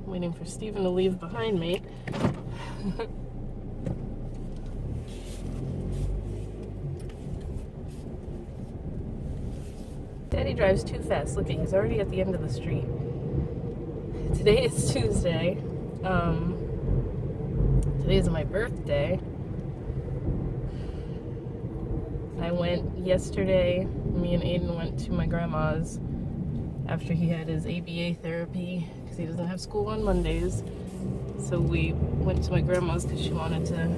waiting for Steven to leave behind me. Daddy drives too fast. Look, he's already at the end of the street. Today is Tuesday. Today is my birthday. I went yesterday, me and Aiden went to my grandma's after he had his ABA therapy because he doesn't have school on Mondays. So we went to my grandma's because she wanted to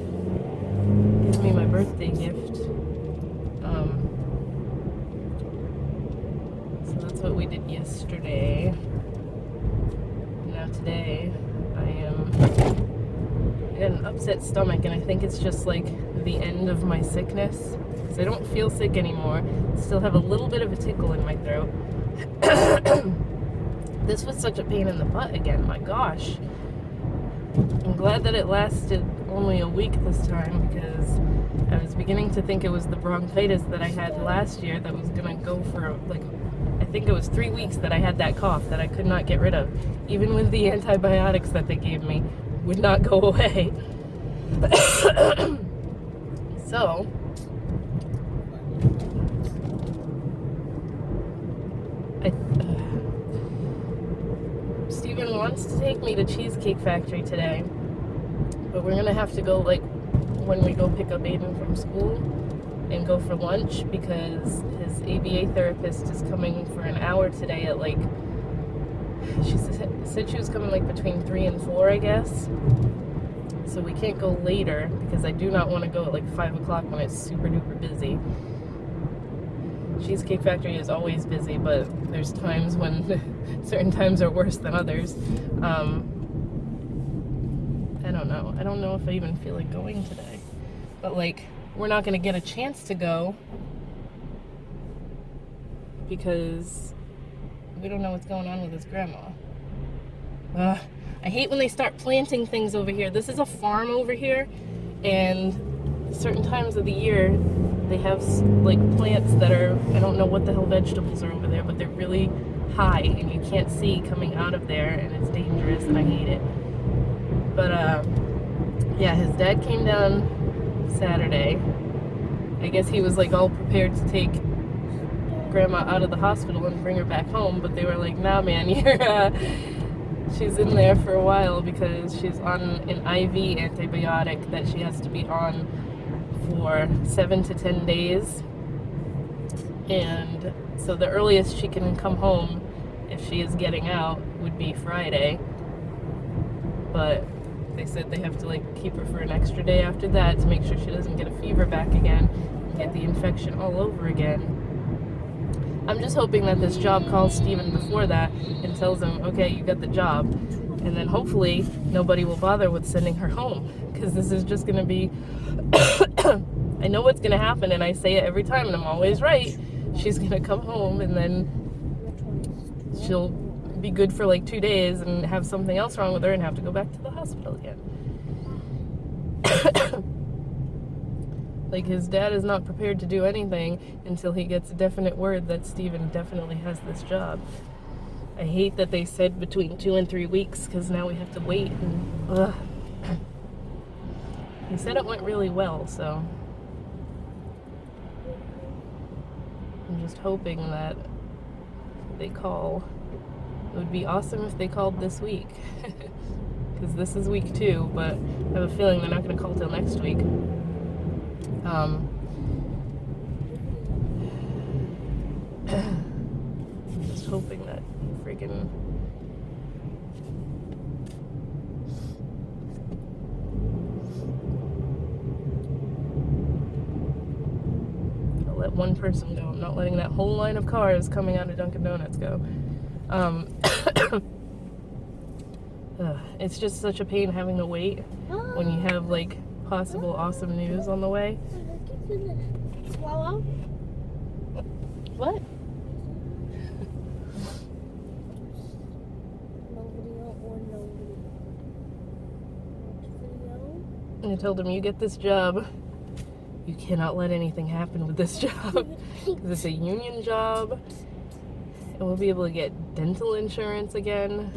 give me my birthday gift. So that's what we did yesterday. Now today I got an upset stomach, and I think it's just like the end of my sickness. Because I don't feel sick anymore. Still have a little bit of a tickle in my throat. This was such a pain in the butt again, my gosh. I'm glad that it lasted only a week this time, because I was beginning to think it was the bronchitis that I had last year that was gonna go for like, I think it was 3 weeks that I had that cough that I could not get rid of. Even with the antibiotics that they gave me, would not go away. So, Steven wants to take me to Cheesecake Factory today, but we're gonna have to go like when we go pick up Aiden from school and go for lunch, because his ABA therapist is coming for an hour today at like, she said she was coming like between 3 and 4, I guess. So we can't go later because I do not want to go at like 5 o'clock when it's super duper busy. Cheesecake Factory is always busy, but there's times when certain times are worse than others. I don't know. I don't know if I even feel like going today. But like, we're not going to get a chance to go because we don't know what's going on with his grandma. I hate when they start planting things over here. This is a farm over here, and certain times of the year they have like plants that are, I don't know what the hell vegetables are over there, but they're really high and you can't see coming out of there, and it's dangerous and I hate it. But yeah, his dad came down Saturday. I guess he was like all prepared to take grandma out of the hospital and bring her back home, but they were like, nah man, she's in there for a while because she's on an IV antibiotic that she has to be on for 7 to 10 days. And so the earliest she can come home, if she is getting out, would be Friday. But they said they have to like keep her for an extra day after that to make sure she doesn't get a fever back again and get the infection all over again. I'm just hoping that this job calls Steven before that and tells him, okay, you got the job. And then hopefully nobody will bother with sending her home, because this is just going to be, I know what's going to happen, and I say it every time, and I'm always right. She's going to come home, and then she'll be good for like 2 days and have something else wrong with her and have to go back to the hospital again. Like, his dad is not prepared to do anything until he gets a definite word that Steven definitely has this job. I hate that they said between 2 and 3 weeks, because now we have to wait. And, he said it went really well, so I'm just hoping that they call. It would be awesome if they called this week, because this is week 2, but I have a feeling they're not going to call till next week. I'm just hoping that friggin' I'll let one person go. I'm not letting that whole line of cars coming out of Dunkin' Donuts go. It's just such a pain having to wait when you have like possible awesome news on the way. Swallow? What? No video or no video. And I told him, you get this job, you cannot let anything happen with this job. Because it's a union job, and we'll be able to get dental insurance again.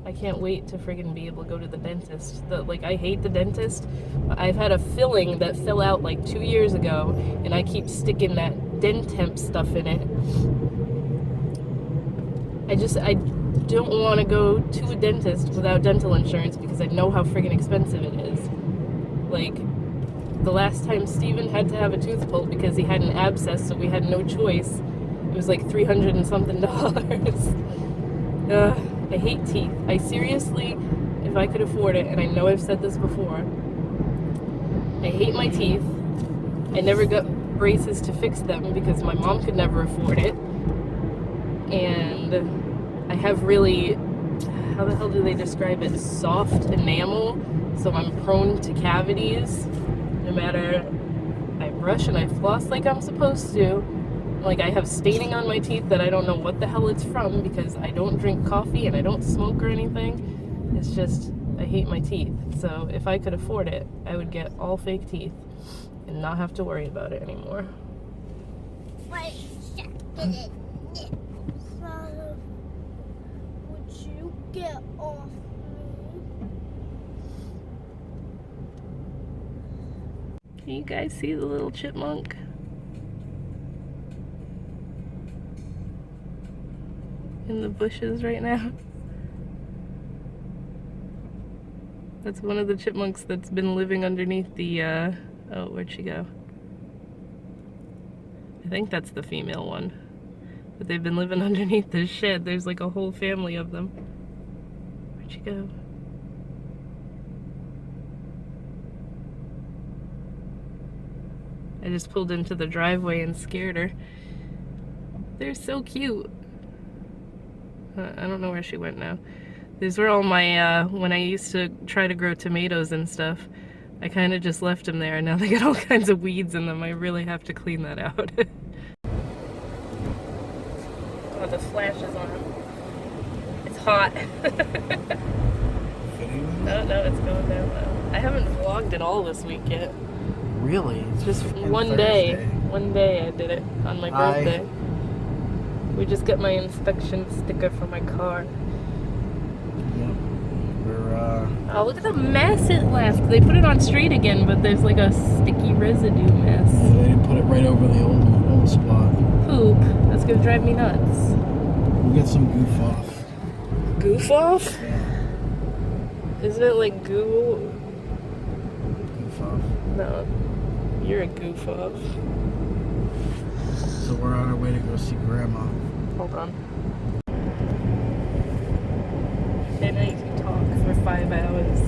I can't wait to friggin' be able to go to the dentist. I hate the dentist. I've had a filling that fell out like 2 years ago, and I keep sticking that Dentemp stuff in it. I don't want to go to a dentist without dental insurance because I know how friggin' expensive it is. Like, the last time Steven had to have a tooth pulled because he had an abscess, so we had no choice. It was like $300 and something. I hate teeth. I seriously, if I could afford it, and I know I've said this before, I hate my teeth. I never got braces to fix them because my mom could never afford it. And I have really, how the hell do they describe it? Soft enamel. So I'm prone to cavities. No matter, I brush and I floss like I'm supposed to. Like, I have staining on my teeth that I don't know what the hell it's from because I don't drink coffee and I don't smoke or anything. It's just, I hate my teeth. So if I could afford it, I would get all fake teeth and not have to worry about it anymore. Wait, Father, would you get off me? Can you guys see the little chipmunk? In the bushes right now. That's one of the chipmunks that's been living underneath the, oh, where'd she go? I think that's the female one. But they've been living underneath this shed. There's like a whole family of them. Where'd she go? I just pulled into the driveway and scared her. They're so cute. I don't know where she went now. These were all my, when I used to try to grow tomatoes and stuff, I kind of just left them there, and now they got all kinds of weeds in them. I really have to clean that out. Oh, the flash is on. It's hot. No, it's going down low. I haven't vlogged at all this week yet. Really? It's Just one Thursday. day. One day I did it on my birthday. We just got my inspection sticker for my car. Yep. We're, Oh, look at the mess it left. They put it on straight again, but there's like a sticky residue mess. they didn't put it right over the old spot. Poop. That's gonna drive me nuts. We'll get some goof off. Goof off? Yeah, Isn't it like goo? goof off. No. You're a goof off. So we're on our way to go see Grandma. Hold on. Okay, now you can talk for 5 hours.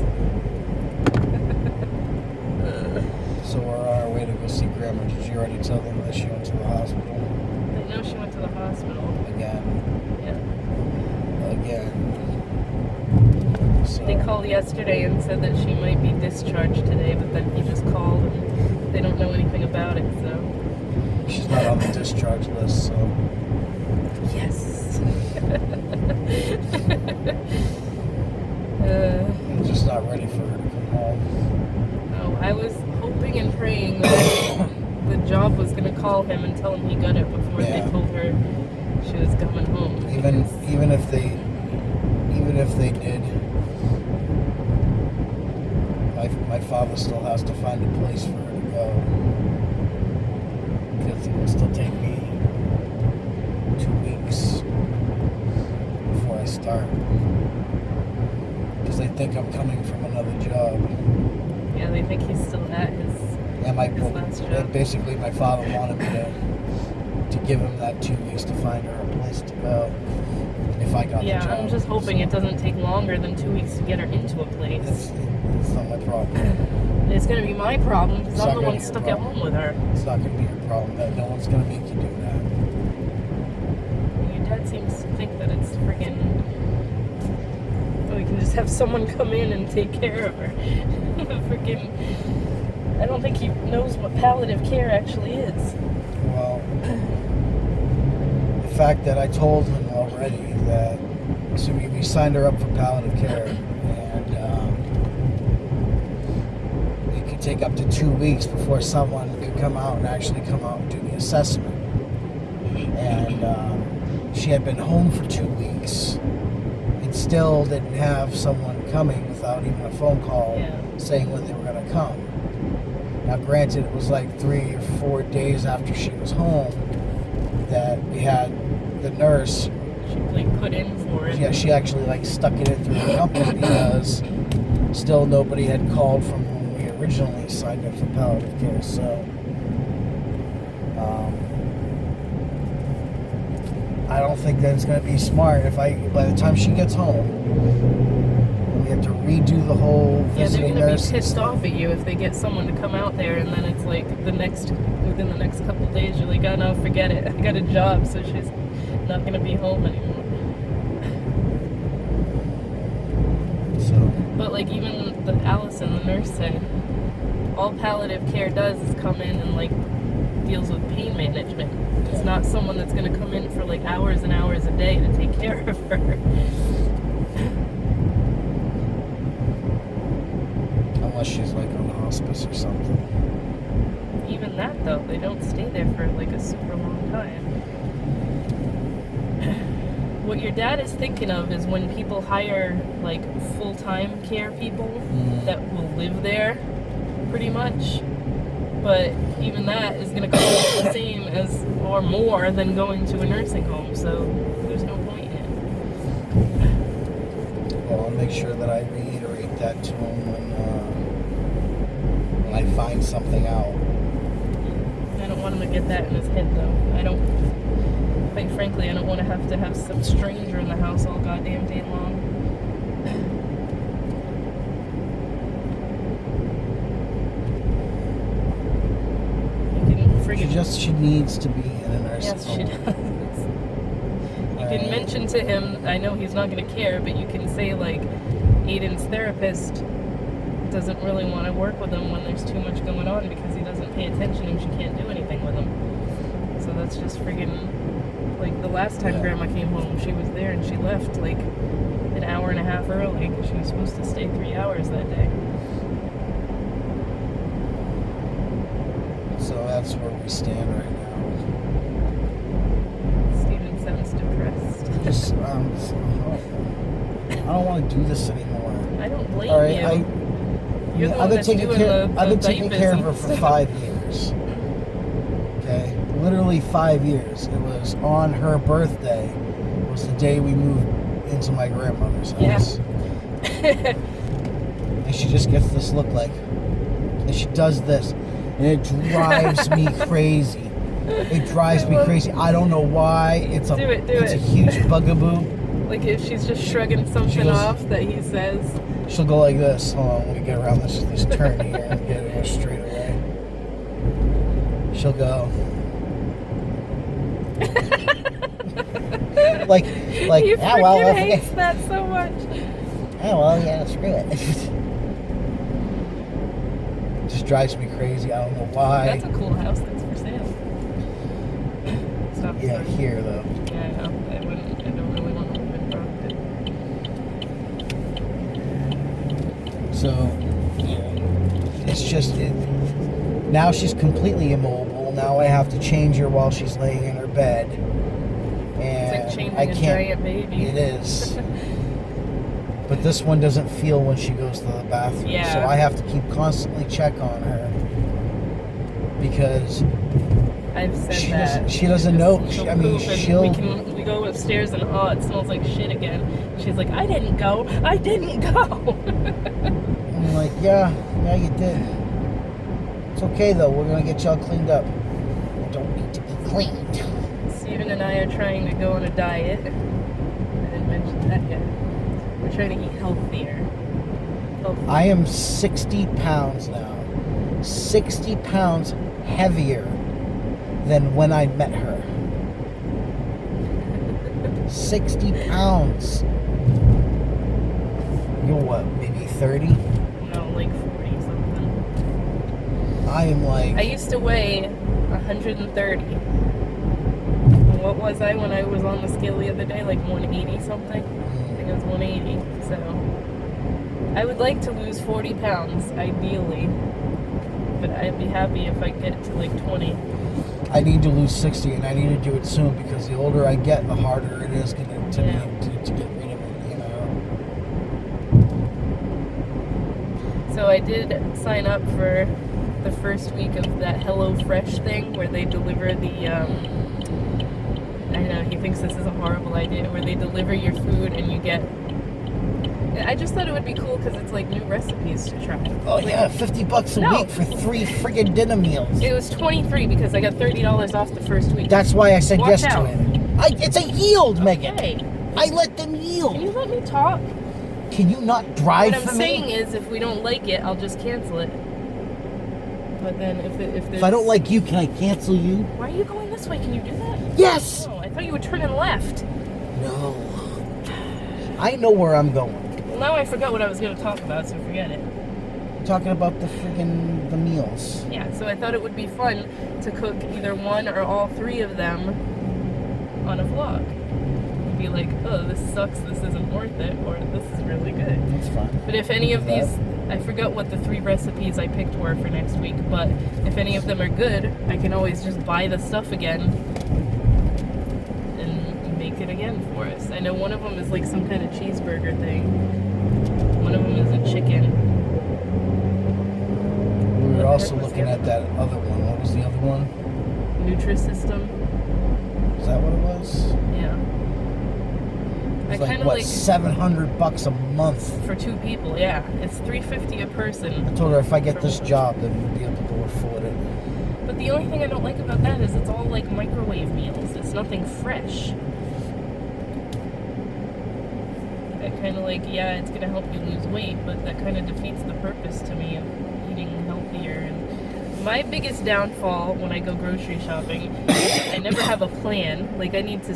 So we're on our way to go see Grandma. Did you already tell them that she went to the hospital? I know she went to the hospital. Again. Yeah. Again. So, They called yesterday and said that she might be discharged today, but then he just called and they don't know anything about it, so. she's not on the discharge list, so Yes. I'm just not ready for her to come home. Oh, I was hoping and praying that the job was going to call him and tell him he got it before Yeah. they told her she was coming home. Even if they did, my father still has to find a place for her to go. Because it will still take me 2 weeks before I start. Because they think I'm coming from another job. Yeah, they think he's still at his And last job. basically my father wanted me to give him that 2 weeks to find her a place to go. If I got the Yeah, job. I'm just hoping it doesn't take longer than 2 weeks to get her into a place. It's not my problem. It's going to be my problem because It's I'm not the gonna one be your stuck at problem. home with her. It's not going to be your problem. That no one's going to make you do that. Your dad seems to think that it's friggin'. We can just have someone come in and take care of her. Friggin'. I don't think he knows what palliative care actually is. Well, the fact that I told him already that, so we signed her up for palliative care, and it could take up to 2 weeks before someone could come out and actually come out and do the assessment. And she had been home for 2 weeks. It's still didn't have someone coming without even a phone call Yeah. saying when they were going to come. Now, granted, it was like 3 or 4 days after she was home that we had the nurse. She like put in for it. Yeah, she actually like stuck it in through the company because still nobody had called from when we originally signed up for palliative care. So I don't think that it's going to be smart if by the time she gets home, we have to redo the whole Yeah, they're visiting gonna nurse. be pissed off at you if they get someone to come out there, and then it's like within the next couple of days, you're like, oh no, forget it. I got a job, so she's not gonna be home anymore. So But like even the Allison, the nurse said, all palliative care does is come in and like deals with pain management. It's not someone that's gonna come in for like hours and hours a day to take care of her. unless she's like on hospice or something. Even that though, they don't stay there for like a super long time. What your dad is thinking of is when people hire like full-time care people that will live there pretty much. But even that is going to cost the same as or more than going to a nursing home, so there's no point in it. Well, I'll make sure that I reiterate that to him when I find something out. I don't want him to get that in his head though. Quite frankly, I don't want to have some stranger in the house all goddamn day long. She needs to be in a nursing Yes, home. she does. You can mention to him, I know he's not going to care, but you can say, like, Aiden's therapist doesn't really want to work with him when there's too much going on because he doesn't pay attention and she can't do anything with him. So that's just friggin', like, the last time Grandma came home, she was there and she left, like, an hour and a half early because she was supposed to stay 3 hours that day. So that's where we stand right now. Steven sounds depressed. I don't want to do this anymore. I don't blame All right, you. You're the one I've been that's taking doing care. the I've been taking diapers care of and her for stuff. 5 years. Okay, literally 5 years. It was on her birthday. Was the day we moved into my grandmother's house. Yeah. And she just gets this look like, and she does this, and it drives me crazy. It drives me crazy. I don't know why. It's a Do it. a huge bugaboo. Like if she's just shrugging something goes- off that he says. She'll go like this. Hold on, let me get around this turn here and get it straight away. She'll go. like, He yeah, well, freaking hates that so much. oh well, yeah, screw it. Just drives me crazy. I don't know why. That's a cool house that's for sale. Stop Yeah, sign. here though. Yeah, I know. I don't really want to live in Brockton. So, it's just now she's completely immobile. Now I have to change her while she's laying in her bed, and It's like changing I a can't. giant baby. It is. But this one doesn't feel when she goes to the bathroom, Yeah. so I have to keep constantly check on her because I've said she that. doesn't- she doesn't know. She'll I mean, poop and she'll- we go upstairs and it smells like shit again. She's like, I didn't go. I didn't go. I'm like, yeah, you did. It's okay though. We're gonna get y'all cleaned up. You don't need to be cleaned. Steven and I are trying to go on a diet. I didn't mention that yet. We're trying to eat healthier. I am 60 pounds now. 60 pounds heavier than when I met her. 60 pounds. You're what, maybe 30? No, like 40 something. I am like... I used to weigh 130. And what was I when I was on the scale the other day? Like 180 something? I think it was 180. So I would like to lose 40 pounds, ideally. But I'd be happy if I get to like 20. I need to lose 60, and I need to do it soon because the older I get, the harder it is to get rid of it, you know? So I did sign up for the first week of that HelloFresh thing where they deliver the, I know, he thinks this is a horrible idea, where they deliver your food and you get, I just thought it would be cool because it's like new recipes to try. Oh Like, yeah, $50 a No. week for 3 friggin' dinner meals. It was 23 because I got $30 off the first week. That's why I said Watch yes out. to it. It's a yield, Megan. Hey, I let them can yield. you let me talk? Can you not drive What I'm for saying me? is, if we don't like it, I'll just cancel it. But then if there's... If I don't like you, can I cancel you? Why are you going this way? Can you do that? Yes. Oh, I thought you were turning left. No. I know where I'm going. Well, now I forgot what I was going to talk about, so forget it. I'm talking about the meals. Yeah, so I thought it would be fun to cook either one or all three of them on a vlog. Be like, oh, this sucks, this isn't worth it, or this is really good. That's fine. But if any of Do that. these, I forgot what the 3 recipes I picked were for next week, but if any of them are good, I can always just buy the stuff again and make it again for us. I know one of them is like some kind of cheeseburger thing. One of them is a chicken. We were What also was the looking other at that other one. What was the other one? Nutrisystem. Is that what it was? Yeah. I It's like kind of what, like $700 a month. for 2 people. Yeah, it's $350 a person. I told her if I get this job, then we'll be able to afford it. But the only thing I don't like about that is it's all like microwave meals. It's nothing fresh. I kind of like, yeah, it's gonna help you lose weight, but that kind of defeats the purpose to me of eating healthier. And my biggest downfall when I go grocery shopping, I never have a plan. Like I need to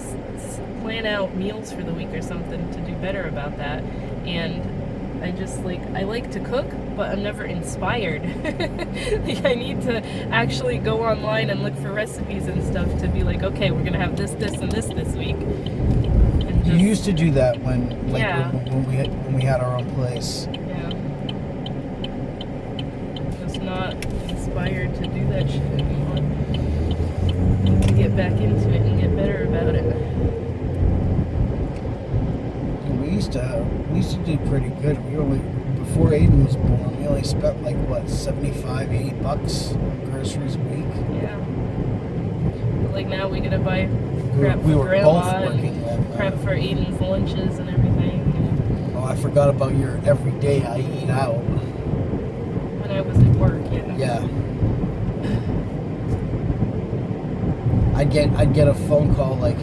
plan out meals for the week or something to do better about that. And I just like, I like to cook, but I'm never inspired. Like I need to actually go online and look for recipes and stuff to be like, okay, we're gonna have this, this, and this week. And You just, used to do that when, like, Yeah. when we had our own place. yeah. Just not inspired to do that shit anymore. Need to get back into it and get better about it. We used to do pretty good. Before Aiden was born, we only spent like what, $75, $80 on groceries a week. Yeah. But like now we gotta buy We crap for were grandma both and working all crap for Aiden's lunches and everything. Oh, I forgot about your every day I eat out. When I was at work, yeah. Yeah. I'd get a phone call like,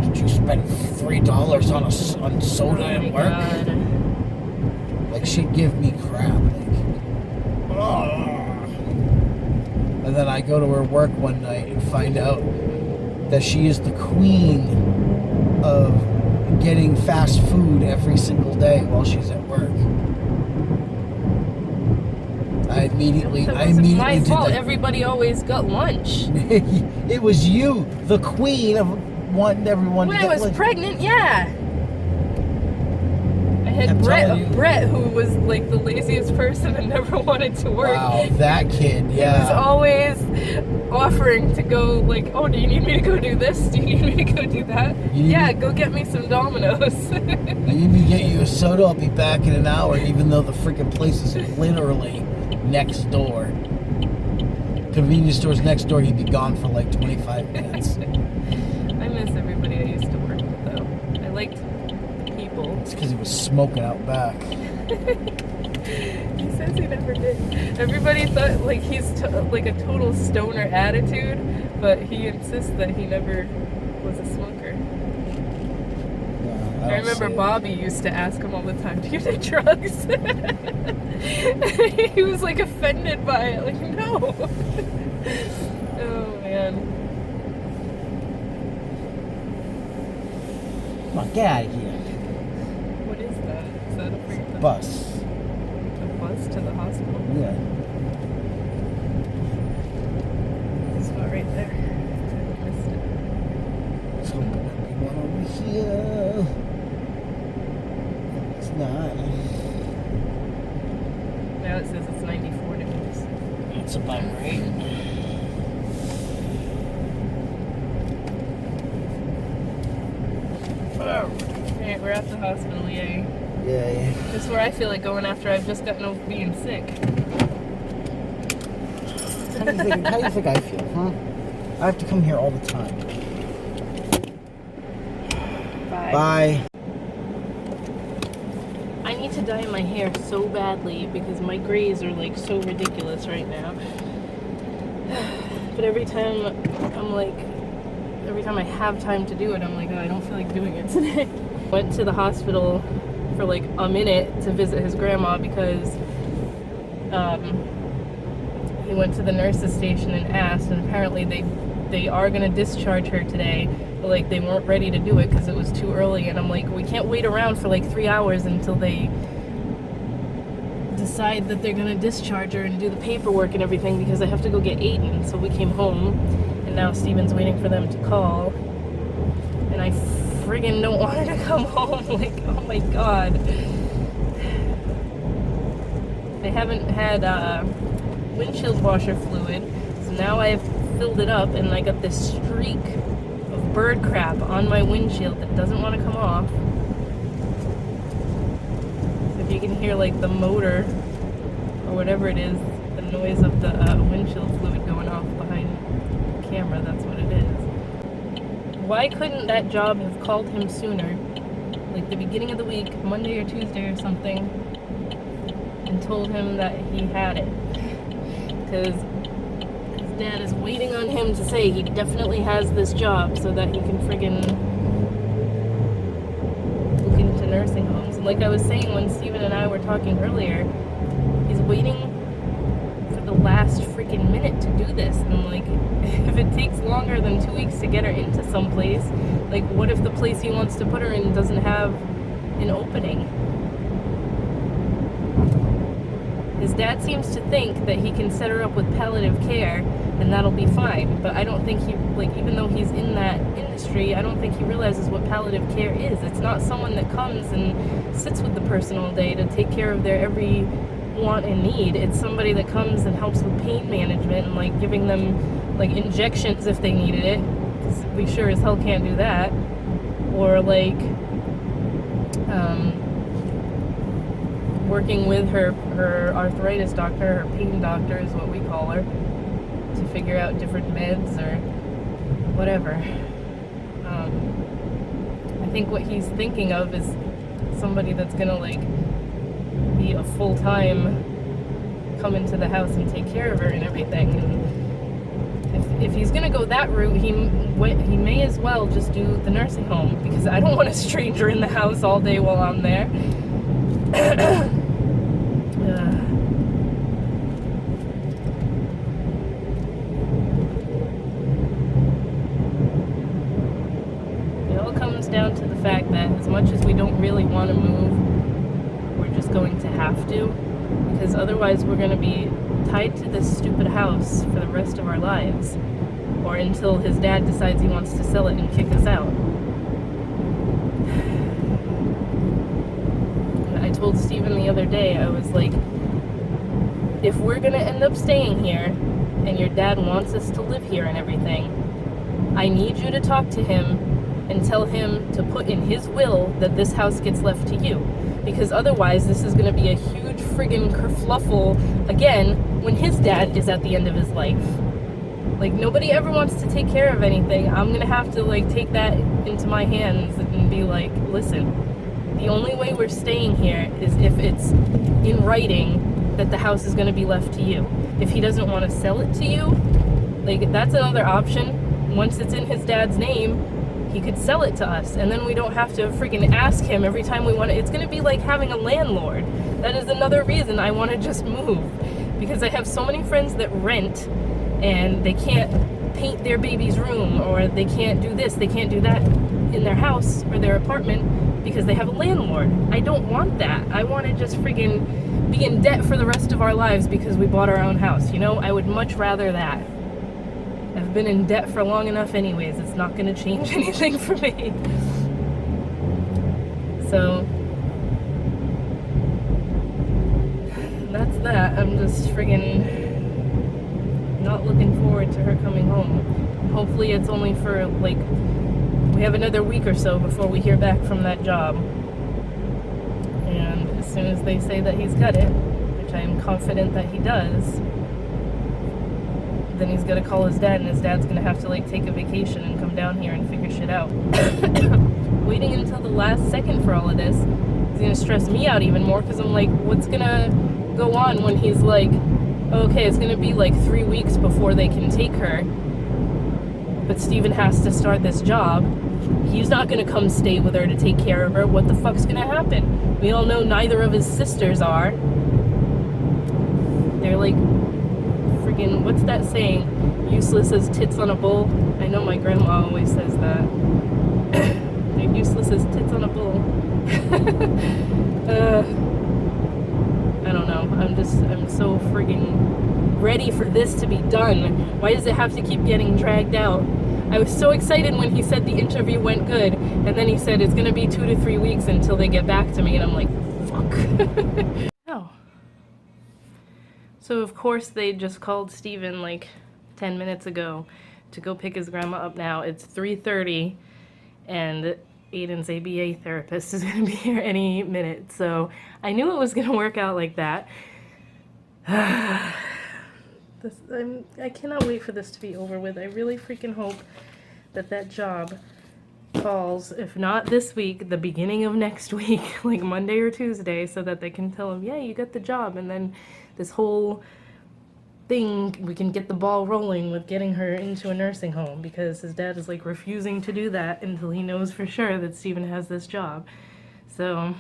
did you spend $3 on soda Oh at my work? God. Like she'd give me crap. Like, and then I go to her work one night and find out that she is the queen of getting fast food every single day while she's at work. I immediately That wasn't my did fault. that. Everybody always got lunch. It was you, the queen of wanting everyone When to I get was lunch. pregnant, yeah. I had I'm telling you. Brett, who was like the laziest person and never wanted to work. Wow, that kid, He was yeah. always offering to go, like, oh, do you need me to go do this? Do you need me to go do that? You need Yeah, me- go get me some Domino's. I need to get you a soda, I'll be back in an hour, even though the freaking place is literally next door. Convenience store's next door, he'd be gone for like 25 minutes. I miss everybody I used to work with, though. I liked the people. It's because he was smoking out back. He says he never did. Everybody thought like he's like a total stoner attitude, but he insists that he never was a smoker. Yeah, I don't remember see it. Bobby used to ask him all the time, do you take drugs? He was like offended by it, like, no. Oh man. Come on, get out of here. What is that? Is that a freaking Bus. a bus to the hospital? Yeah. This spot right there. I missed it. So there might be one over here. It's not. Now it says it's 94 degrees. It's about right. Alright, we're at the hospital, yay. Yay. That's where I feel like going after I've just gotten over being sick. How do you think I feel, huh? I have to come here all the time. Bye. Bye. I need to dye my hair so badly because my grays are like so ridiculous right now. But every time I have time to do it, I'm like, oh, I don't feel like doing it today. Went to the hospital for like a minute to visit his grandma because he went to the nurse's station and asked, and apparently they are going to discharge her today, but like they weren't ready to do it because it was too early. And I'm like, we can't wait around for like 3 hours until they decide that they're going to discharge her and do the paperwork and everything, because I have to go get Aiden. So we came home, and now Steven's waiting for them to call, and I friggin' don't want her to come home. Like, oh my god. They haven't had windshield washer fluid, so now I've filled it up, and I got this streak of bird crap on my windshield that doesn't want to come off. So if you can hear like the motor or whatever it is, the noise of the windshield fluid going off behind the camera, that's what it is. Why couldn't that job have called him sooner, like the beginning of the week, Monday or Tuesday or something, and told him that he had it? Because his dad is waiting on him to say he definitely has this job so that he can friggin' look into nursing homes. And like I was saying when Steven and I were talking earlier, he's waiting for the last freaking minute to do this. And I'm like, if it takes longer than 2 weeks to get her into some place, like what if the place he wants to put her in doesn't have an opening? His dad seems to think that he can set her up with palliative care and that'll be fine, but I don't think he, like, even though he's in that industry, I don't think he realizes what palliative care is. It's not someone that comes and sits with the person all day to take care of their every want and need. It's somebody that comes and helps with pain management and like giving them like injections if they needed it, because we sure as hell can't do that, or like working with her arthritis doctor, her pain doctor is what we call her, to figure out different meds or whatever. I think what he's thinking of is somebody that's gonna like be a full-time, come into the house and take care of her and everything. And if he's gonna go that route, he may as well just do the nursing home, because I don't want a stranger in the house all day while I'm there. It all comes down to the fact that as much as we don't really want to move, we're just going to have to, because otherwise we're going to be tied to this stupid house for the rest of our lives, or until his dad decides he wants to sell it and kick us out. I told Steven the other day, I was like, if we're gonna end up staying here and your dad wants us to live here and everything, I need you to talk to him and tell him to put in his will that this house gets left to you, because otherwise this is gonna be a huge friggin' kerfluffle again when his dad is at the end of his life. Like, nobody ever wants to take care of anything. I'm gonna have to like take that into my hands and be like, listen, the only way we're staying here is if it's in writing that the house is going to be left to you. If he doesn't want to sell it to you, like, that's another option. Once it's in his dad's name, he could sell it to us, and then we don't have to freaking ask him every time we want to. It's going to be like having a landlord. That is another reason I want to just move, because I have so many friends that rent and they can't paint their baby's room, or they can't do this, they can't do that in their house or their apartment because they have a landlord. I don't want that. I want to just friggin' be in debt for the rest of our lives because we bought our own house. You know, I would much rather that. I've been in debt for long enough anyways. It's not going to change anything for me. So that's that. I'm just friggin' not looking forward to her coming home. Hopefully it's only for like, we have another week or so before we hear back from that job. And soon as they say that he's got it, which I am confident that he does, then he's gonna call his dad, and his dad's gonna have to like take a vacation and come down here and figure shit out. Waiting until the last second for all of this is gonna stress me out even more, because I'm like, what's gonna go on when he's like, okay, it's gonna be like 3 weeks before they can take her, but Steven has to start this job. He's not gonna come stay with her to take care of her. What the fuck's gonna happen? We all know neither of his sisters are. They're like freaking, what's that saying? Useless as tits on a bull. I know my grandma always says that. They're useless as tits on a bull. I don't know. I'm so friggin' ready for this to be done. Why does it have to keep getting dragged out? I was so excited when he said the interview went good, and then he said it's gonna be 2 to 3 weeks until they get back to me, and I'm like, fuck. Oh. So of course they just called Steven like 10 minutes ago to go pick his grandma up now. It's 3:30, and Aiden's ABA therapist is gonna be here any minute, so I knew it was gonna work out like that. I cannot wait for this to be over with. I really freaking hope that that job calls, if not this week, the beginning of next week, like Monday or Tuesday, so that they can tell him, yeah, you got the job, and then this whole thing, we can get the ball rolling with getting her into a nursing home, because his dad is like refusing to do that until he knows for sure that Steven has this job. So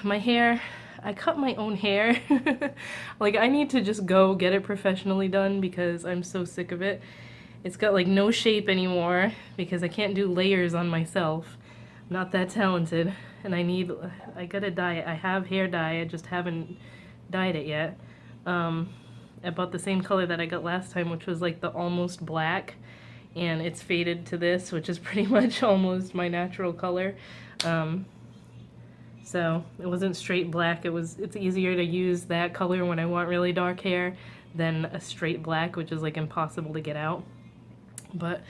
my hair, I cut my own hair. Like, I need to just go get it professionally done because I'm so sick of it. It's got like no shape anymore because I can't do layers on myself. I'm not that talented, and I gotta dye it. I have hair dye, I just haven't dyed it yet. I bought the same color that I got last time, which was like the almost black, and it's faded to this, which is pretty much almost my natural color. So it wasn't straight black. It's easier to use that color when I want really dark hair than a straight black, which is like impossible to get out. But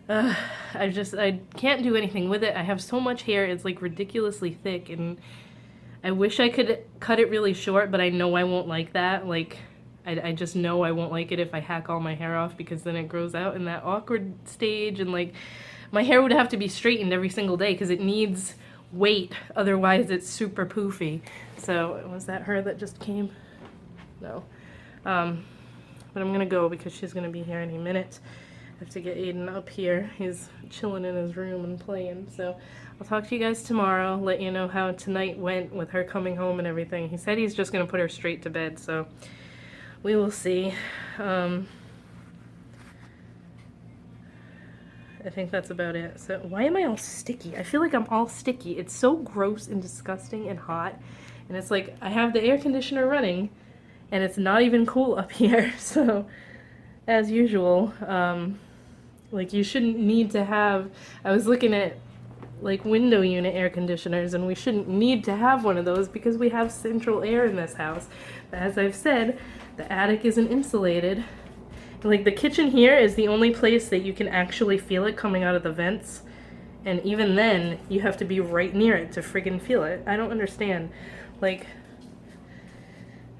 I can't do anything with it. I have so much hair, it's like ridiculously thick, and I wish I could cut it really short, but I know I won't like that. Like, I just know I won't like it if I hack all my hair off, because then it grows out in that awkward stage, and like my hair would have to be straightened every single day because it needs weight, otherwise it's super poofy. So was that her that just came? No. But I'm gonna go because she's gonna be here any minute. I have to get Aiden up here. He's chilling in his room and playing. So I'll talk to you guys tomorrow, let you know how tonight went with her coming home and everything. He said he's just gonna put her straight to bed, so we will see. I think that's about it. So why am I all sticky? I feel like I'm all sticky. It's so gross and disgusting and hot. And it's like I have the air conditioner running and it's not even cool up here. So as usual, like you shouldn't need to have, I was looking at like window unit air conditioners, and we shouldn't need to have one of those because we have central air in this house. But as I've said, the attic isn't insulated. Like the kitchen here is the only place that you can actually feel it coming out of the vents, and even then you have to be right near it to friggin' feel it. I don't understand. Like,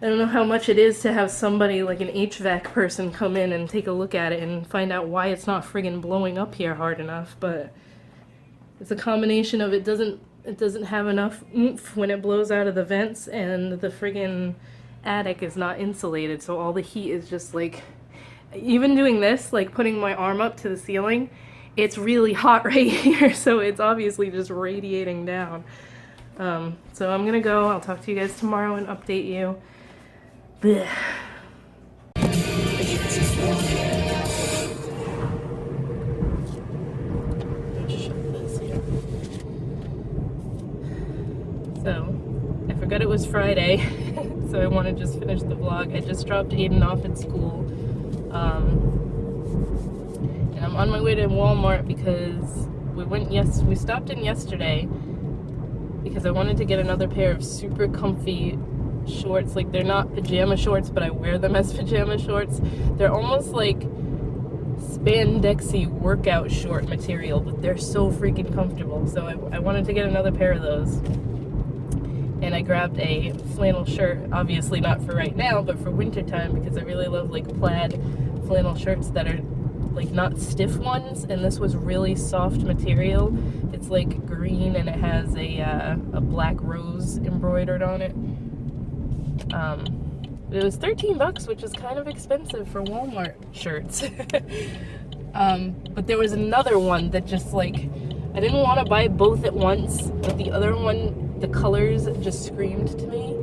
I don't know how much it is to have somebody like an HVAC person come in and take a look at it and find out why it's not friggin' blowing up here hard enough, but it's a combination of it doesn't have enough oomph when it blows out of the vents, and the friggin' attic is not insulated, so all the heat is just like, even doing this, like putting my arm up to the ceiling, it's really hot right here, so it's obviously just radiating down. So I'm gonna go. I'll talk to you guys tomorrow and update you. Blech. So, I forgot it was Friday, so I want to just finish the vlog. I just dropped Aiden off at school. And I'm on my way to Walmart because we stopped in yesterday because I wanted to get another pair of super comfy shorts. Like, they're not pajama shorts, but I wear them as pajama shorts. They're almost like spandexy workout short material, but they're so freaking comfortable. So I wanted to get another pair of those. And I grabbed a flannel shirt, obviously not for right now, but for wintertime, because I really love like plaid flannel shirts that are like not stiff ones. And this was really soft material. It's like green and it has a black rose embroidered on it. It was $13, which is kind of expensive for Walmart shirts. But there was another one that just like, I didn't want to buy both at once, but the other one, the colors just screamed to me.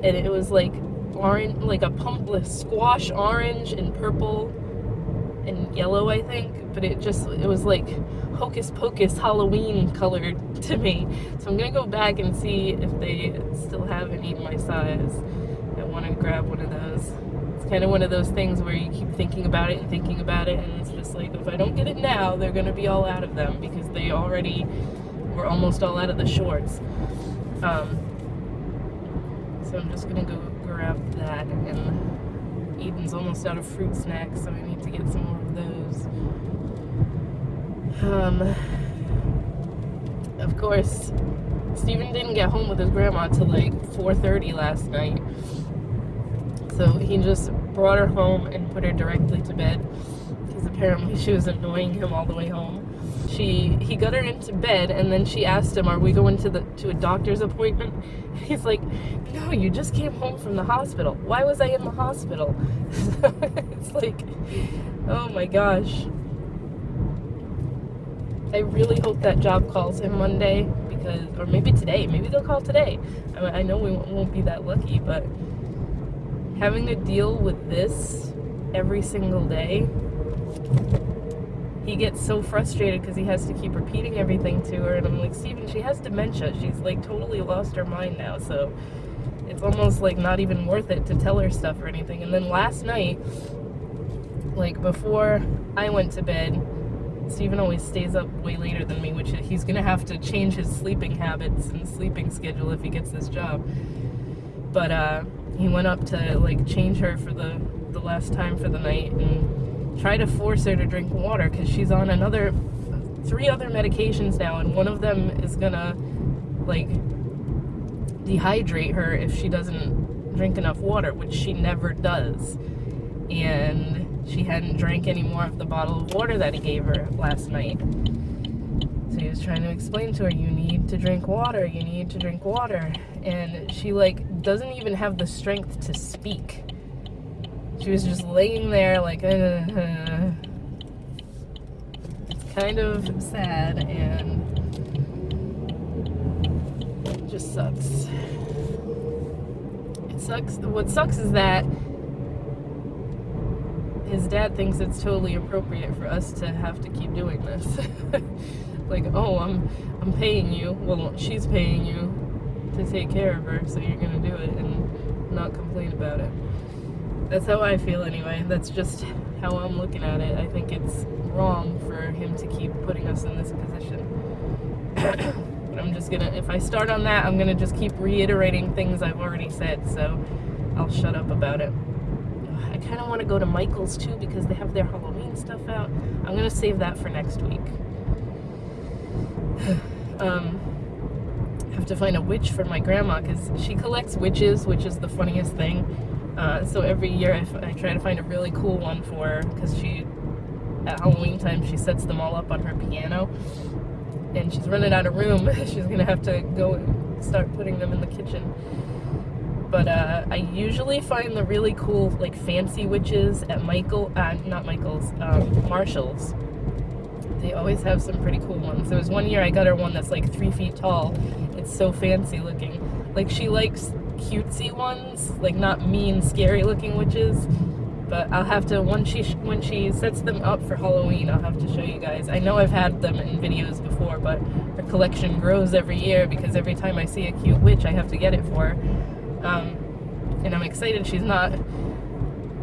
And it was like orange, like a squash orange and purple and yellow, I think. But it was like Hocus Pocus Halloween colored to me. So I'm gonna go back and see if they still have any in my size. I want to grab one of those. It's kind of one of those things where you keep thinking about it, and it's just like, if I don't get it now, they're gonna be all out of them, because they already were almost all out of the shorts. So I'm just gonna go grab that, and Eden's almost out of fruit snacks, so I need to get some more of those. Of course, Steven didn't get home with his grandma till like 4:30 last night. So he just brought her home and put her directly to bed, because apparently she was annoying him all the way home. He got her into bed, and then she asked him, "Are we going to a doctor's appointment?" He's like, "No, you just came home from the hospital." "Why was I in the hospital?" It's like, oh my gosh. I really hope that job calls him Monday, or maybe today. Maybe they'll call today. I know we won't be that lucky, but having to deal with this every single day, he gets so frustrated because he has to keep repeating everything to her. And I'm like, Steven, she has dementia. She's like totally lost her mind now. So it's almost like not even worth it to tell her stuff or anything. And then last night, like before I went to bed, Steven always stays up way later than me, which he's going to have to change his sleeping habits and sleeping schedule if he gets this job. But he went up to like change her for the last time for the night and try to force her to drink water, because she's on 3 other medications now, and one of them is going to like dehydrate her if she doesn't drink enough water, which she never does. And she hadn't drank any more of the bottle of water that he gave her last night. So he was trying to explain to her, you need to drink water, you need to drink water. And she like doesn't even have the strength to speak. She was just laying there like, It's kind of sad, and it just sucks. It sucks. What sucks is that his dad thinks it's totally appropriate for us to have to keep doing this. Like, oh, I'm paying you. Well, she's paying you to take care of her, so you're gonna do it and not complain about it. That's how I feel anyway. That's just how I'm looking at it. I think it's wrong for him to keep putting us in this position. I'm just gonna, if I start on that, I'm gonna just keep reiterating things I've already said, so I'll shut up about it. I kind of want to go to Michael's too, because they have their Halloween stuff out. I'm gonna save that for next week. Have to find a witch for my grandma, because she collects witches, which is the funniest thing. So every year I try to find a really cool one for her, because at Halloween time she sets them all up on her piano, and she's running out of room. She's gonna have to go and start putting them in the kitchen. But I usually find the really cool, like, fancy witches at Marshall's. They always have some pretty cool ones. There was one year I got her one that's like 3 feet tall. It's so fancy looking. Like, she likes cutesy ones, like not mean, scary looking witches. But I'll have to, when she sets them up for Halloween, I'll have to show you guys. I know I've had them in videos before, but her collection grows every year, because every time I see a cute witch, I have to get it for her. And I'm excited she's not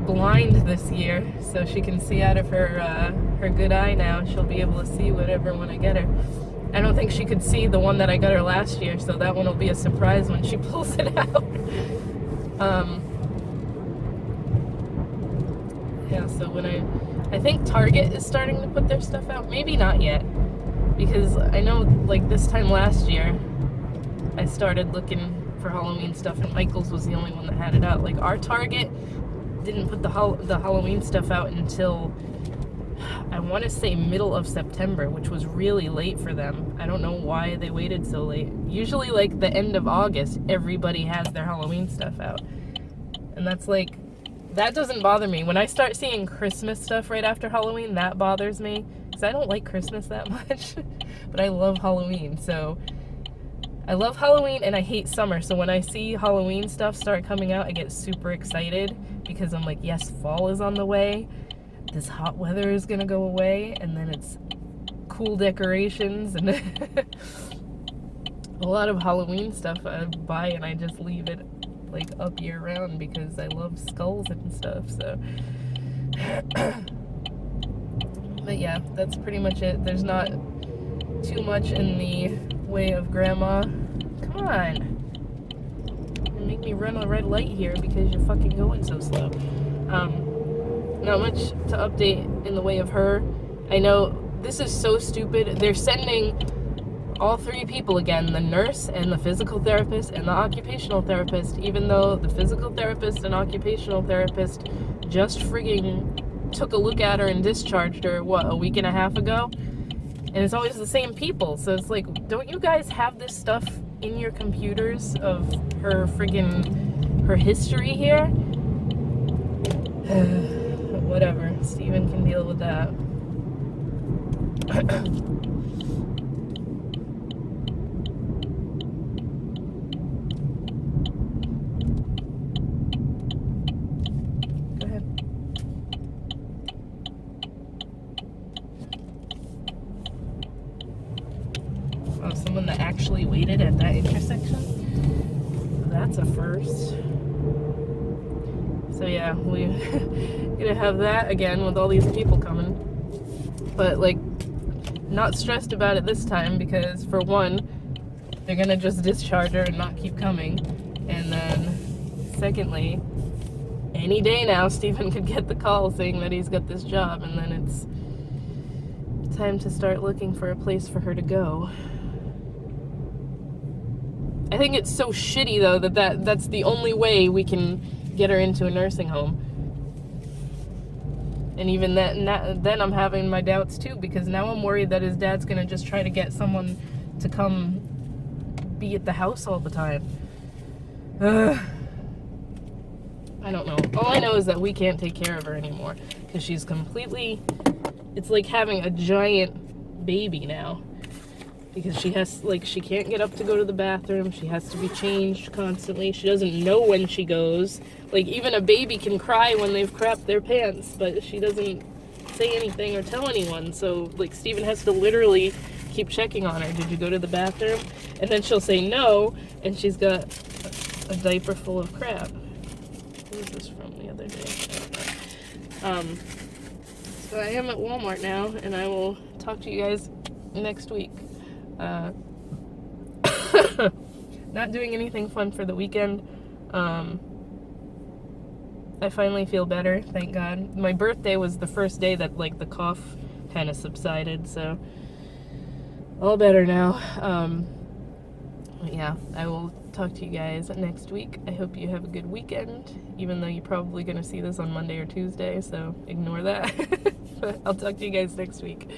blind this year, so she can see out of her good eye now. She'll be able to see whatever when I get her. I don't think she could see the one that I got her last year, so that one will be a surprise when she pulls it out. Yeah, so when I think Target is starting to put their stuff out. Maybe not yet. Because I know, like, this time last year, I started looking for Halloween stuff, and Michael's was the only one that had it out. Like, our Target didn't put the Halloween stuff out until, I want to say, middle of September, which was really late for them. I don't know why they waited so late. Usually, like, the end of August, everybody has their Halloween stuff out. And that's, like, that doesn't bother me. When I start seeing Christmas stuff right after Halloween, that bothers me. Because I don't like Christmas that much. But I love Halloween, so... I love Halloween and I hate summer, so when I see Halloween stuff start coming out, I get super excited because I'm like, yes, fall is on the way, this hot weather is gonna go away, and then it's cool decorations, and a lot of Halloween stuff I buy and I just leave it like up year round because I love skulls and stuff, so. But yeah, that's pretty much it. There's not too much in the way of Grandma. Come on. You make me run a red light here because you're fucking going so slow. Not much to update in the way of her. I know this is so stupid. They're sending all three people again, the nurse and the physical therapist and the occupational therapist, even though the physical therapist and occupational therapist just frigging took a look at her and discharged her, what, a week and a half ago? And it's always the same people, so it's like, don't you guys have this stuff in your computers of her friggin' her history here? Whatever, Steven can deal with that. Go ahead. Oh, someone that actually waited at that intersection? That's a first. So yeah, we're gonna have that again with all these people coming. But like, not stressed about it this time because for one, they're gonna just discharge her and not keep coming. And then secondly, any day now Steven could get the call saying that he's got this job, and then it's time to start looking for a place for her to go. I think it's so shitty though that's the only way we can get her into a nursing home. And even then I'm having my doubts too, because now I'm worried that his dad's gonna just try to get someone to come be at the house all the time. I don't know. All I know is that we can't take care of her anymore because she's completely, it's like having a giant baby now. Because she has, like, she can't get up to go to the bathroom. She has to be changed constantly. She doesn't know when she goes. Like, even a baby can cry when they've crapped their pants, but she doesn't say anything or tell anyone. So, like, Steven has to literally keep checking on her. Did you go to the bathroom? And then she'll say no, and she's got a diaper full of crap. Who was this from the other day? So I am at Walmart now, and I will talk to you guys next week. Not doing anything fun for the weekend. I finally feel better, thank God. My birthday was the first day that, like, the cough kind of subsided, so all better now. Yeah, I will talk to you guys next week. I hope you have a good weekend, even though you're probably going to see this on Monday or Tuesday, so ignore that. But I'll talk to you guys next week.